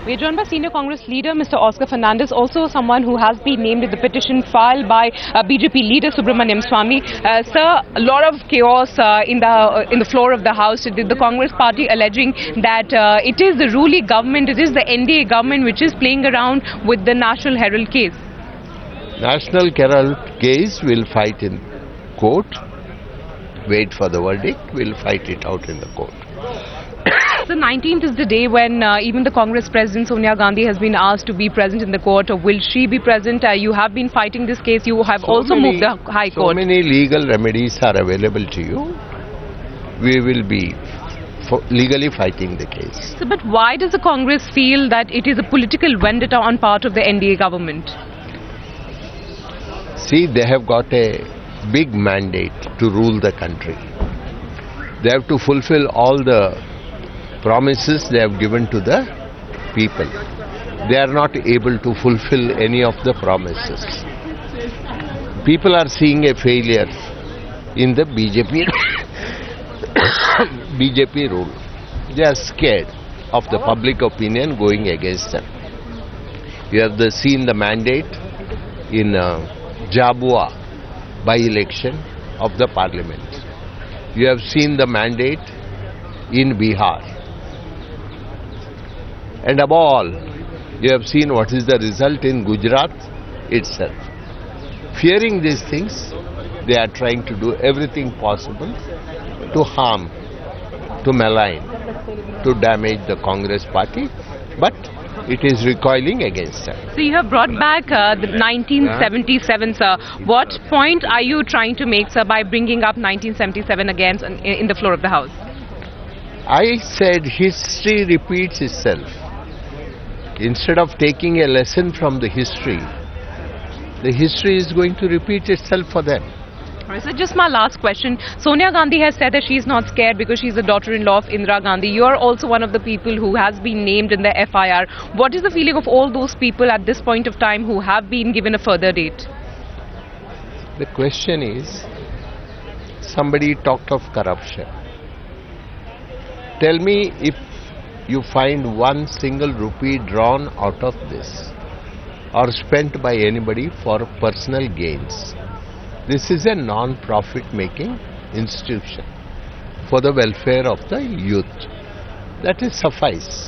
We are joined by senior Congress leader Mr. Oscar Fernandez, also someone who has been named in the petition filed by BJP leader Subramaniam Swamy. Sir, a lot of chaos in the floor of the House. The Congress party alleging that it is the ruling government, it is the NDA government which is playing around with the National Herald case. National Herald case will fight in court. Wait for the verdict. We'll fight it out in the court. So 19th is the day when even the Congress President Sonia Gandhi has been asked to be present in the court. Will she be present? You have been fighting this case. You have also moved the High Court. So many legal remedies are available to you. We will be legally fighting the case. So, but why does the Congress feel that it is a political vendetta on part of the NDA government? See, they have got a big mandate to rule the country. They have to fulfill all the promises they have given to the people. They are not able to fulfill any of the promises. People are seeing a failure in the BJP rule. They are scared of the public opinion going against them. You have seen the mandate in Jhabua by-election of the parliament. You have seen the mandate in Bihar. And above all, you have seen what is the result in Gujarat itself. Fearing these things, they are trying to do everything possible to harm, to malign, to damage the Congress party, but it is recoiling against them. So you have brought back the 1977, sir. What point are you trying to make, sir, by bringing up 1977 again in the floor of the House? I said history repeats itself. Instead of taking a lesson from the history is going to repeat itself for them. Alright, so just my last question. Sonia Gandhi has said that she is not scared because she is the daughter-in-law of Indira Gandhi. You are also one of the people who has been named in the FIR. What is the feeling of all those people at this point of time who have been given a further date? The question is, somebody talked of corruption. Tell me if you find one single rupee drawn out of this or spent by anybody for personal gains. This is a non-profit making institution for the welfare of the youth. That is suffice.